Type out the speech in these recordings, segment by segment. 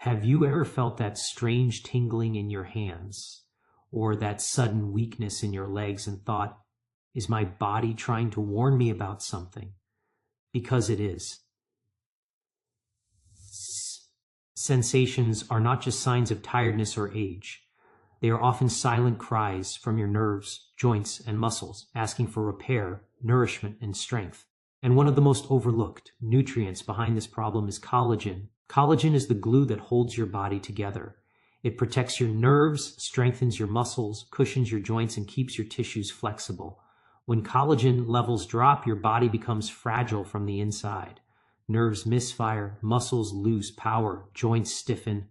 Have you ever felt that strange tingling in your hands or that sudden weakness in your legs and thought, is my body trying to warn me about something? Because it is. Sensations are not just signs of tiredness or age. They are often silent cries from your nerves, joints, and muscles, asking for repair, nourishment, and strength. And one of the most overlooked nutrients behind this problem is collagen. Collagen is the glue that holds your body together. It protects your nerves, strengthens your muscles, cushions your joints, and keeps your tissues flexible. When collagen levels drop, your body becomes fragile from the inside. Nerves misfire, muscles lose power, joints stiffen,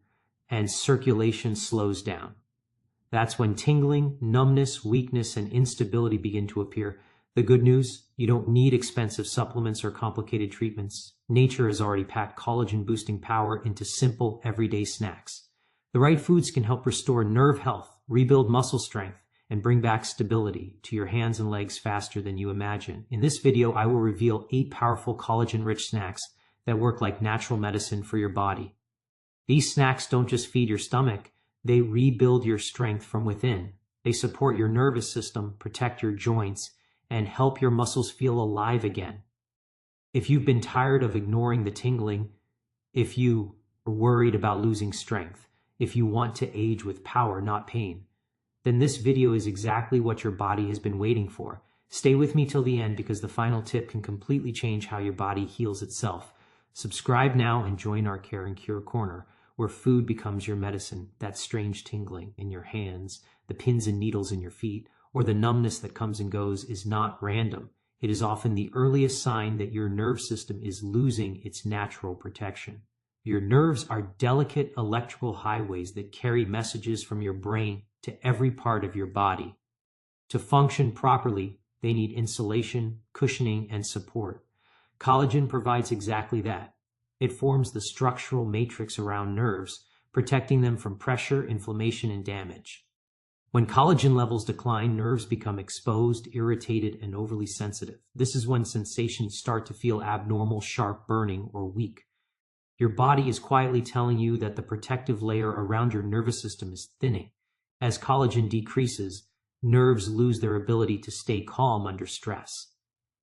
and circulation slows down. That's when tingling, numbness, weakness, and instability begin to appear. The good news, you don't need expensive supplements or complicated treatments. Nature has already packed collagen-boosting power into simple, everyday snacks. The right foods can help restore nerve health, rebuild muscle strength, and bring back stability to your hands and legs faster than you imagine. In this video, I will reveal 8 powerful collagen-rich snacks that work like natural medicine for your body. These snacks don't just feed your stomach, they rebuild your strength from within. They support your nervous system, protect your joints, and help your muscles feel alive again. If you've been tired of ignoring the tingling, if you are worried about losing strength, if you want to age with power, not pain, then this video is exactly what your body has been waiting for. Stay with me till the end because the final tip can completely change how your body heals itself. Subscribe now and join our Care and Cure Corner, where food becomes your medicine. That strange tingling in your hands, the pins and needles in your feet, or the numbness that comes and goes is not random. It is often the earliest sign that your nerve system is losing its natural protection. Your nerves are delicate electrical highways that carry messages from your brain to every part of your body. To function properly, they need insulation, cushioning, and support. Collagen provides exactly that. It forms the structural matrix around nerves, protecting them from pressure, inflammation, and damage. When collagen levels decline, nerves become exposed, irritated, and overly sensitive. This is when sensations start to feel abnormal, sharp, burning, or weak. Your body is quietly telling you that the protective layer around your nervous system is thinning. As collagen decreases, nerves lose their ability to stay calm under stress.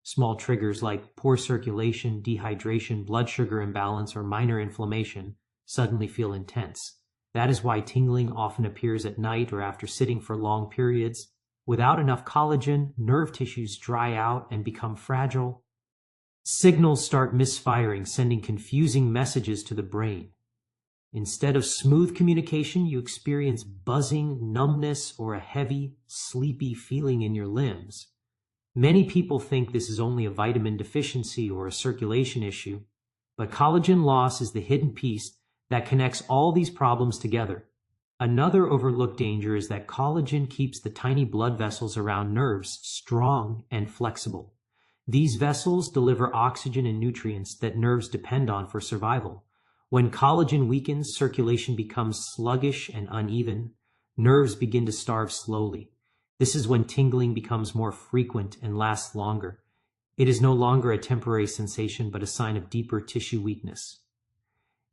Small triggers like poor circulation, dehydration, blood sugar imbalance, or minor inflammation suddenly feel intense. That is why tingling often appears at night or after sitting for long periods. Without enough collagen, nerve tissues dry out and become fragile. Signals start misfiring, sending confusing messages to the brain. Instead of smooth communication, you experience buzzing, numbness, or a heavy, sleepy feeling in your limbs. Many people think this is only a vitamin deficiency or a circulation issue, but collagen loss is the hidden piece that connects all these problems together. Another overlooked danger is that collagen keeps the tiny blood vessels around nerves strong and flexible. These vessels deliver oxygen and nutrients that nerves depend on for survival. When collagen weakens, circulation becomes sluggish and uneven. Nerves begin to starve slowly. This is when tingling becomes more frequent and lasts longer. It is no longer a temporary sensation, but a sign of deeper tissue weakness.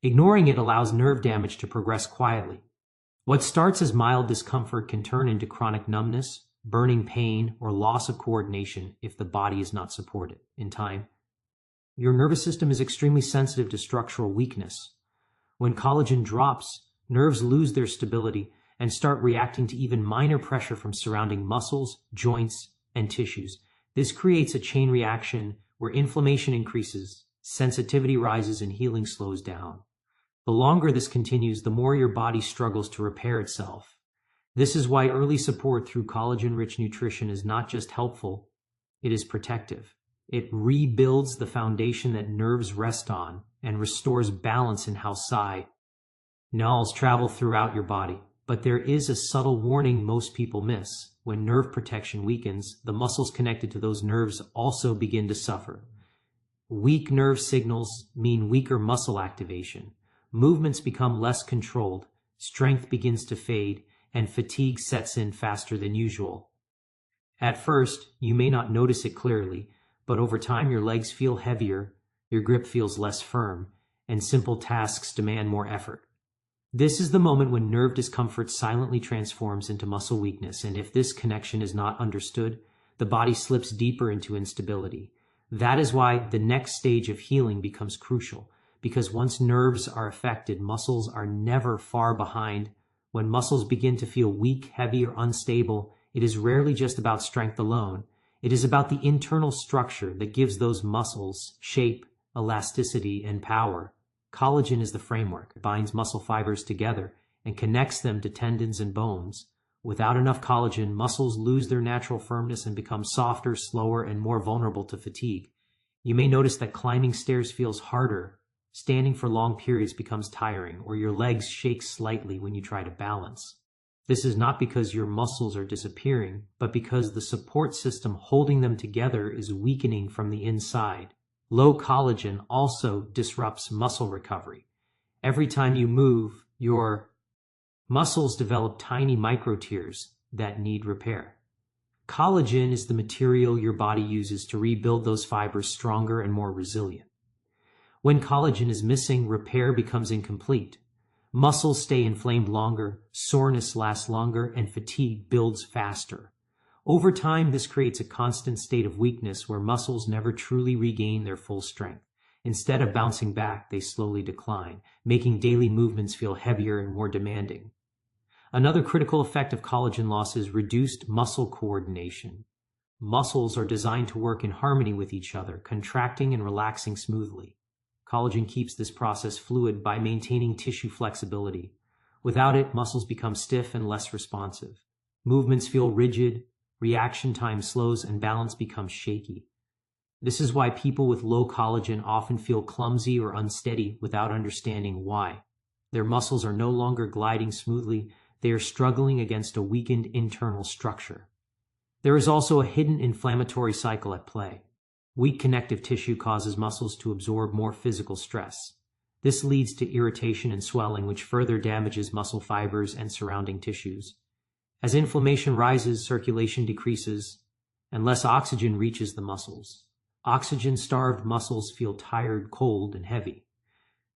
Ignoring it allows nerve damage to progress quietly. What starts as mild discomfort can turn into chronic numbness, burning pain, or loss of coordination if the body is not supported in time. Your nervous system is extremely sensitive to structural weakness. When collagen drops, nerves lose their stability and start reacting to even minor pressure from surrounding muscles, joints, and tissues. This creates a chain reaction where inflammation increases, sensitivity rises, and healing slows down. The longer this continues, the more your body struggles to repair itself. This is why early support through collagen-rich nutrition is not just helpful, it is protective. It rebuilds the foundation that nerves rest on and restores balance in how signals travel throughout your body. But there is a subtle warning most people miss. When nerve protection weakens, the muscles connected to those nerves also begin to suffer. Weak nerve signals mean weaker muscle activation. Movements become less controlled, strength begins to fade, and fatigue sets in faster than usual. At first, you may not notice it clearly, but over time your legs feel heavier, your grip feels less firm, and simple tasks demand more effort. This is the moment when nerve discomfort silently transforms into muscle weakness, and if this connection is not understood, the body slips deeper into instability. That is why the next stage of healing becomes crucial, because once nerves are affected, muscles are never far behind. When muscles begin to feel weak, heavy, or unstable, it is rarely just about strength alone. It is about the internal structure that gives those muscles shape, elasticity, and power. Collagen is the framework. It binds muscle fibers together and connects them to tendons and bones. Without enough collagen, muscles lose their natural firmness and become softer, slower, and more vulnerable to fatigue. You may notice that climbing stairs feels harder, standing for long periods becomes tiring, or your legs shake slightly when you try to balance. This is not because your muscles are disappearing, but because the support system holding them together is weakening from the inside. Low collagen also disrupts muscle recovery. Every time you move, your muscles develop tiny micro tears that need repair. Collagen is the material your body uses to rebuild those fibers stronger and more resilient. When collagen is missing, repair becomes incomplete. Muscles stay inflamed longer, soreness lasts longer, and fatigue builds faster. Over time, this creates a constant state of weakness where muscles never truly regain their full strength. Instead of bouncing back, they slowly decline, making daily movements feel heavier and more demanding. Another critical effect of collagen loss is reduced muscle coordination. Muscles are designed to work in harmony with each other, contracting and relaxing smoothly. Collagen keeps this process fluid by maintaining tissue flexibility. Without it, muscles become stiff and less responsive. Movements feel rigid, reaction time slows, and balance becomes shaky. This is why people with low collagen often feel clumsy or unsteady without understanding why. Their muscles are no longer gliding smoothly, they are struggling against a weakened internal structure. There is also a hidden inflammatory cycle at play. Weak connective tissue causes muscles to absorb more physical stress. This leads to irritation and swelling, which further damages muscle fibers and surrounding tissues. As inflammation rises, circulation decreases, and less oxygen reaches the muscles. Oxygen-starved muscles feel tired, cold, and heavy.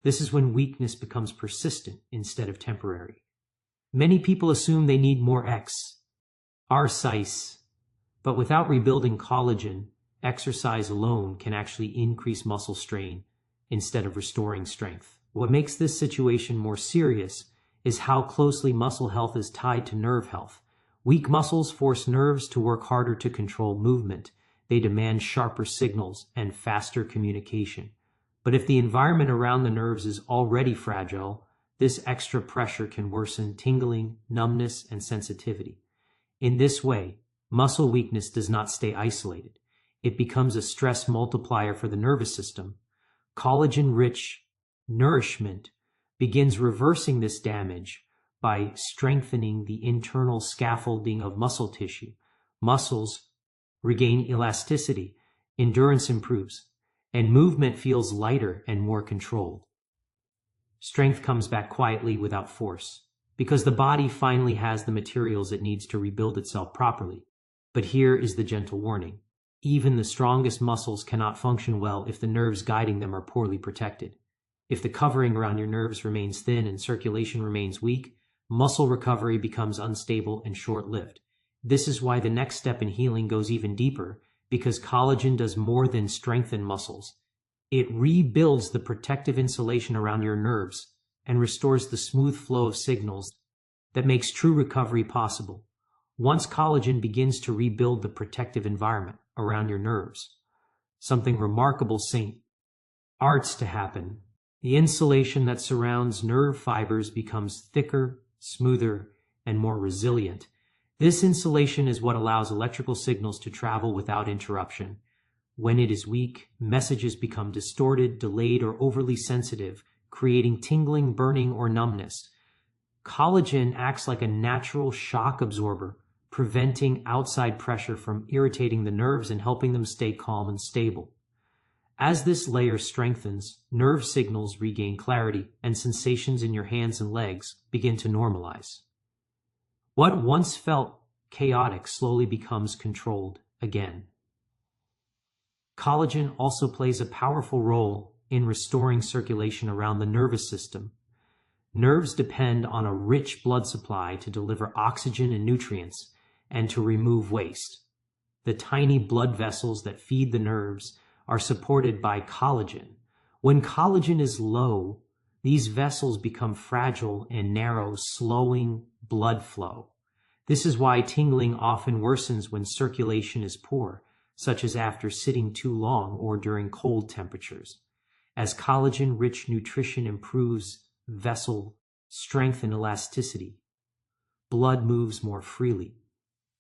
This is when weakness becomes persistent instead of temporary. Many people assume they need more exercise, but without rebuilding collagen, exercise alone can actually increase muscle strain instead of restoring strength. What makes this situation more serious is how closely muscle health is tied to nerve health. Weak muscles force nerves to work harder to control movement. They demand sharper signals and faster communication. But if the environment around the nerves is already fragile, this extra pressure can worsen tingling, numbness, and sensitivity. In this way, muscle weakness does not stay isolated. It becomes a stress multiplier for the nervous system. Collagen-rich nourishment begins reversing this damage by strengthening the internal scaffolding of muscle tissue. Muscles regain elasticity, endurance improves, and movement feels lighter and more controlled. Strength comes back quietly without force, because the body finally has the materials it needs to rebuild itself properly. But here is the gentle warning. Even the strongest muscles cannot function well if the nerves guiding them are poorly protected. If the covering around your nerves remains thin and circulation remains weak, muscle recovery becomes unstable and short-lived. This is why the next step in healing goes even deeper, because collagen does more than strengthen muscles. It rebuilds the protective insulation around your nerves and restores the smooth flow of signals that makes true recovery possible. Once collagen begins to rebuild the protective environment around your nerves, something remarkable starts to happen. The insulation that surrounds nerve fibers becomes thicker, smoother, and more resilient. This insulation is what allows electrical signals to travel without interruption. When it is weak, messages become distorted, delayed, or overly sensitive, creating tingling, burning, or numbness. Collagen acts like a natural shock absorber, preventing outside pressure from irritating the nerves and helping them stay calm and stable. As this layer strengthens, nerve signals regain clarity, and sensations in your hands and legs begin to normalize. What once felt chaotic slowly becomes controlled again. Collagen also plays a powerful role in restoring circulation around the nervous system. Nerves depend on a rich blood supply to deliver oxygen and nutrients and to remove waste. The tiny blood vessels that feed the nerves are supported by collagen. When collagen is low, these vessels become fragile and narrow, slowing blood flow. This is why tingling often worsens when circulation is poor, such as after sitting too long or during cold temperatures. As collagen-rich nutrition improves vessel strength and elasticity, blood moves more freely.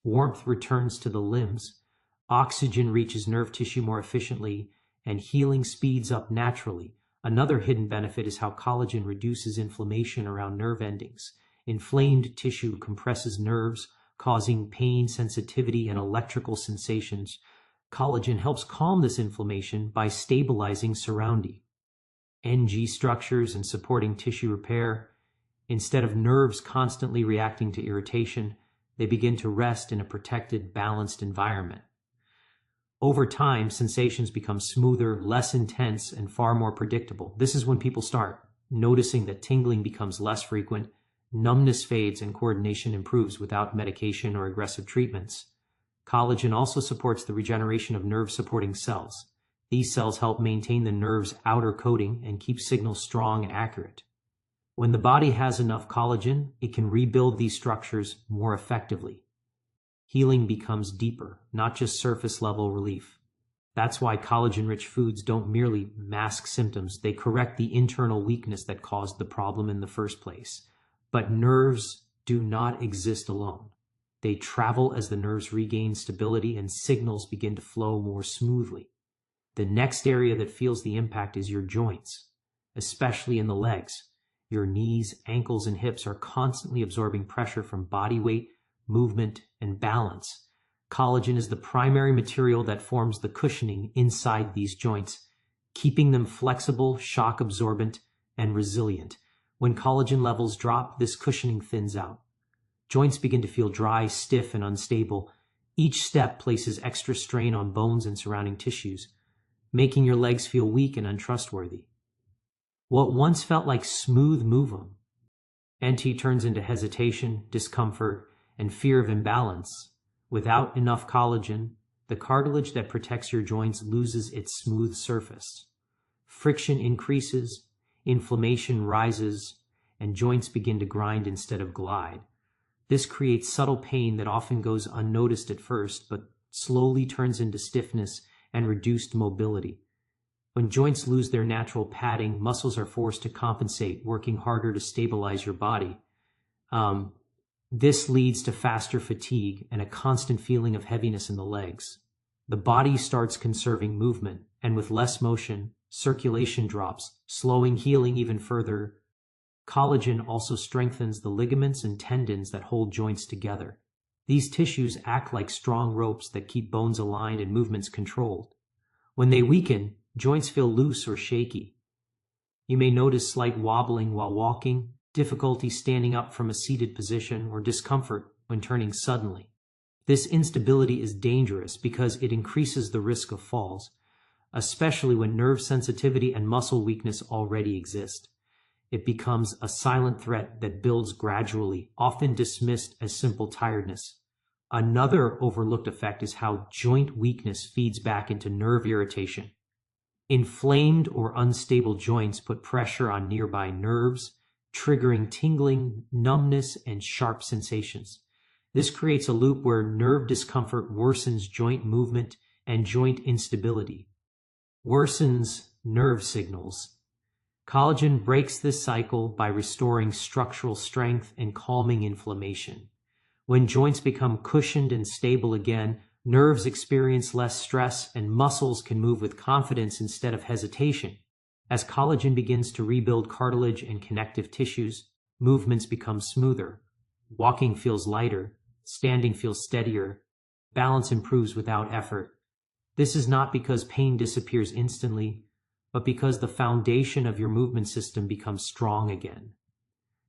Warmth returns to the limbs, oxygen reaches nerve tissue more efficiently, and healing speeds up naturally. Another hidden benefit is how collagen reduces inflammation around nerve endings. Inflamed tissue compresses nerves, causing pain, sensitivity, and electrical sensations. Collagen helps calm this inflammation by stabilizing surrounding NG structures and supporting tissue repair. Instead of nerves constantly reacting to irritation, they begin to rest in a protected, balanced environment. Over time, sensations become smoother, less intense, and far more predictable. This is when people start noticing that tingling becomes less frequent, numbness fades, and coordination improves without medication or aggressive treatments. Collagen also supports the regeneration of nerve-supporting cells. These cells help maintain the nerve's outer coating and keep signals strong and accurate. When the body has enough collagen, it can rebuild these structures more effectively. Healing becomes deeper, not just surface-level relief. That's why collagen-rich foods don't merely mask symptoms, they correct the internal weakness that caused the problem in the first place. But nerves do not exist alone. They travel as the nerves regain stability and signals begin to flow more smoothly. The next area that feels the impact is your joints, especially in the legs. Your knees, ankles, and hips are constantly absorbing pressure from body weight, movement, and balance. Collagen is the primary material that forms the cushioning inside these joints, keeping them flexible, shock absorbent, and resilient. When collagen levels drop, this cushioning thins out. Joints begin to feel dry, stiff, and unstable. Each step places extra strain on bones and surrounding tissues, making your legs feel weak and untrustworthy. What once felt like smooth movement turns into hesitation, discomfort, and fear of imbalance. Without enough collagen, the cartilage that protects your joints loses its smooth surface. Friction increases, inflammation rises, and joints begin to grind instead of glide. This creates subtle pain that often goes unnoticed at first, but slowly turns into stiffness and reduced mobility. When joints lose their natural padding, muscles are forced to compensate, working harder to stabilize your body. This leads to faster fatigue and a constant feeling of heaviness in the legs. The body starts conserving movement, and with less motion, circulation drops, slowing healing even further. Collagen also strengthens the ligaments and tendons that hold joints together. These tissues act like strong ropes that keep bones aligned and movements controlled. When they weaken, joints feel loose or shaky. You may notice slight wobbling while walking, difficulty standing up from a seated position, or discomfort when turning suddenly. This instability is dangerous because it increases the risk of falls, especially when nerve sensitivity and muscle weakness already exist. It becomes a silent threat that builds gradually, often dismissed as simple tiredness. Another overlooked effect is how joint weakness feeds back into nerve irritation. Inflamed or unstable joints put pressure on nearby nerves, triggering tingling, numbness, and sharp sensations. This creates a loop where nerve discomfort worsens joint movement and joint instability worsens nerve signals. Collagen breaks this cycle by restoring structural strength and calming inflammation. When joints become cushioned and stable again, nerves experience less stress and muscles can move with confidence instead of hesitation. As collagen begins to rebuild cartilage and connective tissues, movements become smoother. Walking feels lighter, standing feels steadier, balance improves without effort. This is not because pain disappears instantly, but because the foundation of your movement system becomes strong again.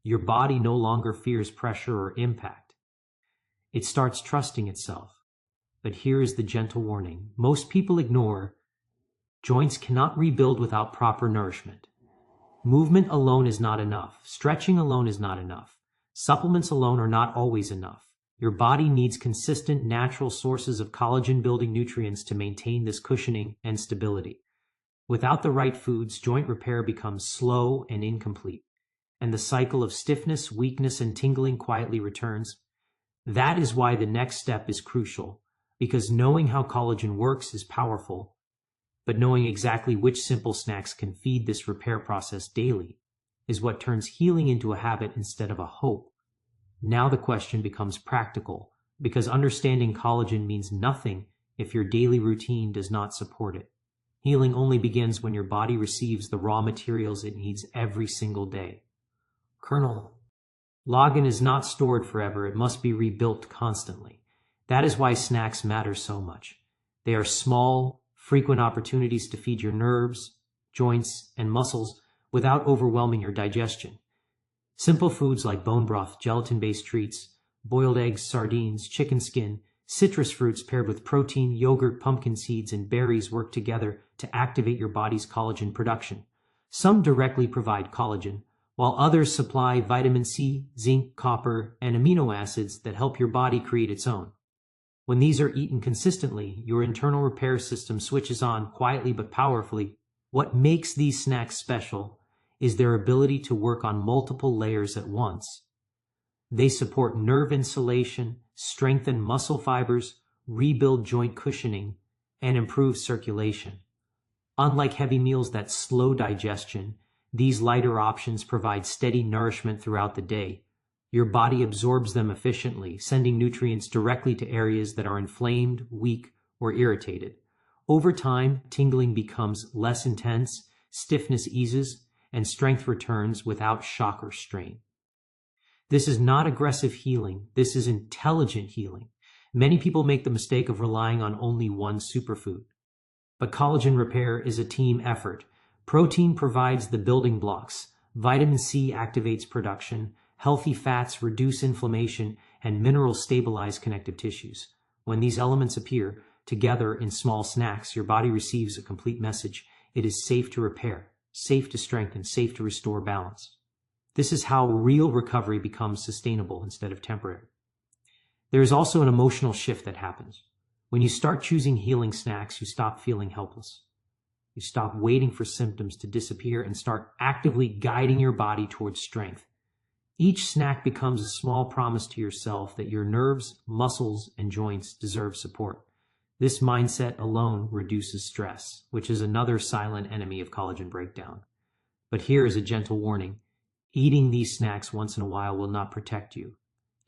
Your body no longer fears pressure or impact. It starts trusting itself. But here is the gentle warning. Most people ignore joints cannot rebuild without proper nourishment. Movement alone is not enough. Stretching alone is not enough. Supplements alone are not always enough. Your body needs consistent natural sources of collagen-building nutrients to maintain this cushioning and stability. Without the right foods, joint repair becomes slow and incomplete, and the cycle of stiffness, weakness, and tingling quietly returns. That is why the next step is crucial, because knowing how collagen works is powerful, but knowing exactly which simple snacks can feed this repair process daily is what turns healing into a habit instead of a hope. Now the question becomes practical, because understanding collagen means nothing if your daily routine does not support it. Healing only begins when your body receives the raw materials it needs every single day. Collagen is not stored forever, it must be rebuilt constantly. That is why snacks matter so much. They are small, frequent opportunities to feed your nerves, joints, and muscles without overwhelming your digestion. Simple foods like bone broth, gelatin-based treats, boiled eggs, sardines, chicken skin, citrus fruits paired with protein, yogurt, pumpkin seeds, and berries work together to activate your body's collagen production. Some directly provide collagen, while others supply vitamin C, zinc, copper, and amino acids that help your body create its own. When these are eaten consistently, your internal repair system switches on quietly but powerfully. What makes these snacks special is their ability to work on multiple layers at once. They support nerve insulation, strengthen muscle fibers, rebuild joint cushioning, and improve circulation. Unlike heavy meals that slow digestion, these lighter options provide steady nourishment throughout the day. Your body absorbs them efficiently, sending nutrients directly to areas that are inflamed, weak, or irritated. Over time, tingling becomes less intense, stiffness eases, and strength returns without shock or strain. This is not aggressive healing, this is intelligent healing. Many people make the mistake of relying on only one superfood. But collagen repair is a team effort. Protein provides the building blocks, vitamin C activates production, healthy fats reduce inflammation, and minerals stabilize connective tissues. When these elements appear together in small snacks, your body receives a complete message. It is safe to repair, safe to strengthen, safe to restore balance. This is how real recovery becomes sustainable instead of temporary. There is also an emotional shift that happens. When you start choosing healing snacks, you stop feeling helpless. You stop waiting for symptoms to disappear and start actively guiding your body towards strength. Each snack becomes a small promise to yourself that your nerves, muscles, and joints deserve support. This mindset alone reduces stress, which is another silent enemy of collagen breakdown. But here is a gentle warning. Eating these snacks once in a while will not protect you.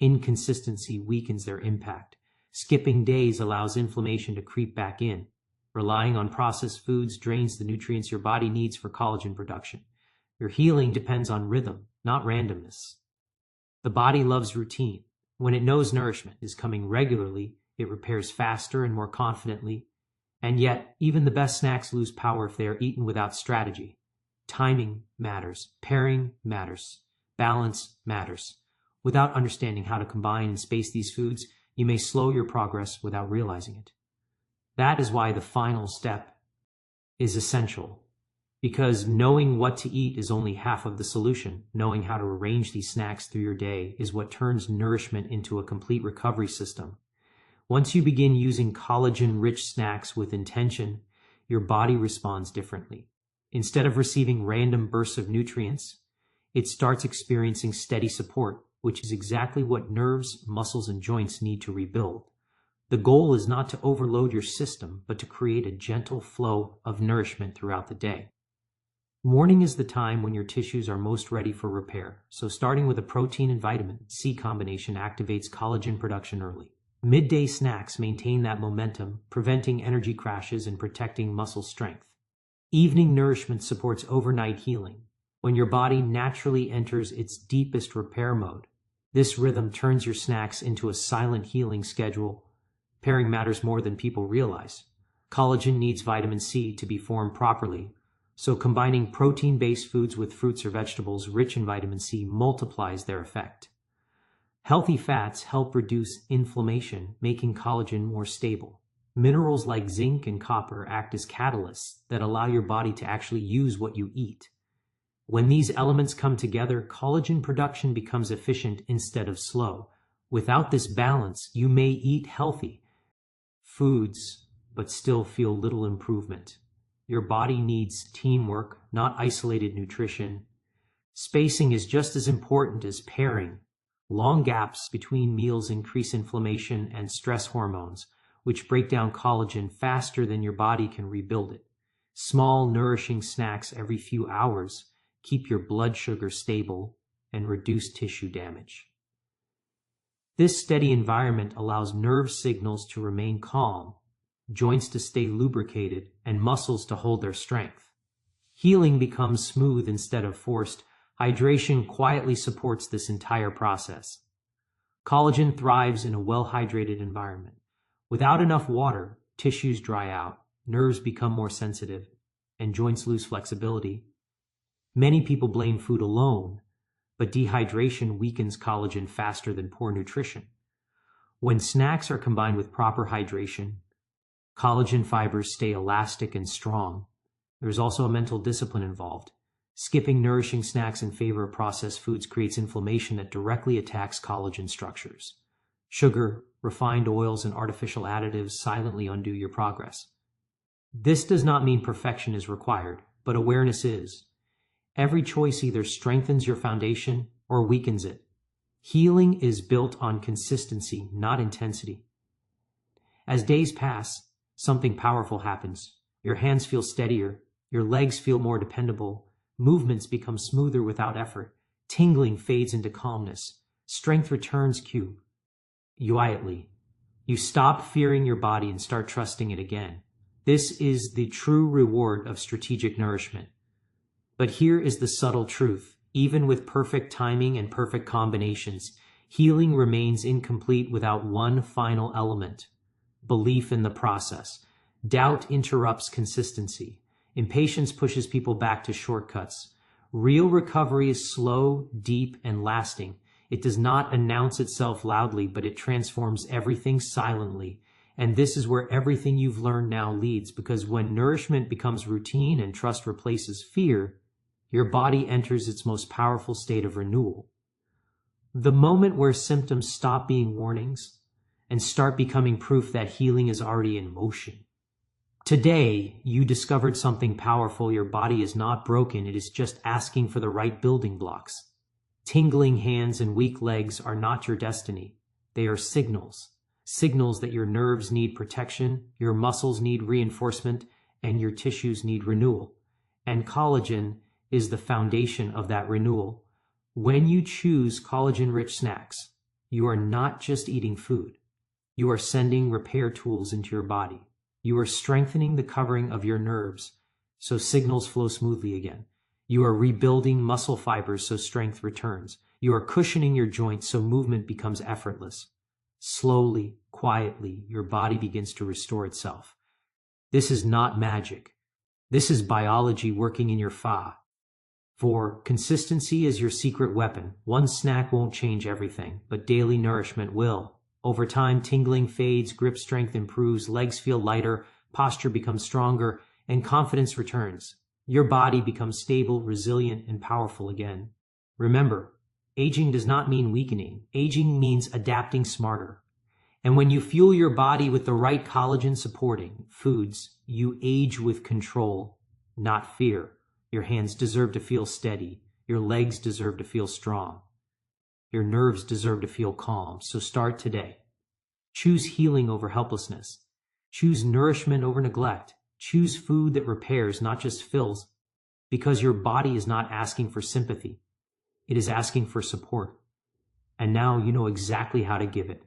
Inconsistency weakens their impact. Skipping days allows inflammation to creep back in. Relying on processed foods drains the nutrients your body needs for collagen production. Your healing depends on rhythm, not randomness. The body loves routine. When it knows nourishment is coming regularly, it repairs faster and more confidently. And yet, even the best snacks lose power if they are eaten without strategy. Timing matters, pairing matters, balance matters. Without understanding how to combine and space these foods, you may slow your progress without realizing it. That is why the final step is essential, because knowing what to eat is only half of the solution. Knowing how to arrange these snacks through your day is what turns nourishment into a complete recovery system. Once you begin using collagen-rich snacks with intention, your body responds differently. Instead of receiving random bursts of nutrients, it starts experiencing steady support, which is exactly what nerves, muscles, and joints need to rebuild. The goal is not to overload your system, but to create a gentle flow of nourishment throughout the day. Morning is the time when your tissues are most ready for repair, so starting with a protein and vitamin C combination activates collagen production early. Midday snacks maintain that momentum, preventing energy crashes and protecting muscle strength. Evening nourishment supports overnight healing, when your body naturally enters its deepest repair mode. This rhythm turns your snacks into a silent healing schedule. Pairing matters more than people realize. Collagen needs vitamin C to be formed properly, so combining protein-based foods with fruits or vegetables rich in vitamin C multiplies their effect. Healthy fats help reduce inflammation, making collagen more stable. Minerals like zinc and copper act as catalysts that allow your body to actually use what you eat. When these elements come together, collagen production becomes efficient instead of slow. Without this balance, you may eat healthy foods, but still feel little improvement. Your body needs teamwork, not isolated nutrition. Spacing is just as important as pairing. Long gaps between meals increase inflammation and stress hormones, which break down collagen faster than your body can rebuild it. Small, nourishing snacks every few hours keep your blood sugar stable and reduce tissue damage. This steady environment allows nerve signals to remain calm, joints to stay lubricated, and muscles to hold their strength. Healing becomes smooth instead of forced. Hydration quietly supports this entire process. Collagen thrives in a well-hydrated environment. Without enough water, tissues dry out, nerves become more sensitive, and joints lose flexibility. Many people blame food alone, but dehydration weakens collagen faster than poor nutrition. When snacks are combined with proper hydration, collagen fibers stay elastic and strong. There's also a mental discipline involved. Skipping nourishing snacks in favor of processed foods creates inflammation that directly attacks collagen structures. Sugar, refined oils, and artificial additives silently undo your progress. This does not mean perfection is required, but awareness is. Every choice either strengthens your foundation or weakens it. Healing is built on consistency, not intensity. As days pass, something powerful happens. Your hands feel steadier, your legs feel more dependable, movements become smoother without effort, tingling fades into calmness, strength returns quietly. You stop fearing your body and start trusting it again. This is the true reward of strategic nourishment. But here is the subtle truth. Even with perfect timing and perfect combinations, healing remains incomplete without one final element: belief in the process. Doubt interrupts consistency. Impatience pushes people back to shortcuts. Real recovery is slow, deep, and lasting. It does not announce itself loudly, but it transforms everything silently. And this is where everything you've learned now leads, because when nourishment becomes routine and trust replaces fear, your body enters its most powerful state of renewal. The moment where symptoms stop being warnings and start becoming proof that healing is already in motion. Today, you discovered something powerful. Your body is not broken. It is just asking for the right building blocks. Tingling hands and weak legs are not your destiny. They are signals. Signals that your nerves need protection, your muscles need reinforcement, and your tissues need renewal. And collagen is the foundation of that renewal. When you choose collagen-rich snacks, you are not just eating food. You are sending repair tools into your body. You are strengthening the covering of your nerves so signals flow smoothly again. You are rebuilding muscle fibers so strength returns. You are cushioning your joints so movement becomes effortless. Slowly, quietly, your body begins to restore itself. This is not magic. This is biology working in your fa. For consistency is your secret weapon. One snack won't change everything, but daily nourishment will. Over time, tingling fades, grip strength improves, legs feel lighter, posture becomes stronger, and confidence returns. Your body becomes stable, resilient, and powerful again. Remember, aging does not mean weakening. Aging means adapting smarter. And when you fuel your body with the right collagen-supporting foods, you age with control, not fear. Your hands deserve to feel steady. Your legs deserve to feel strong. Your nerves deserve to feel calm. So start today. Choose healing over helplessness. Choose nourishment over neglect. Choose food that repairs, not just fills, because your body is not asking for sympathy. It is asking for support. And now you know exactly how to give it.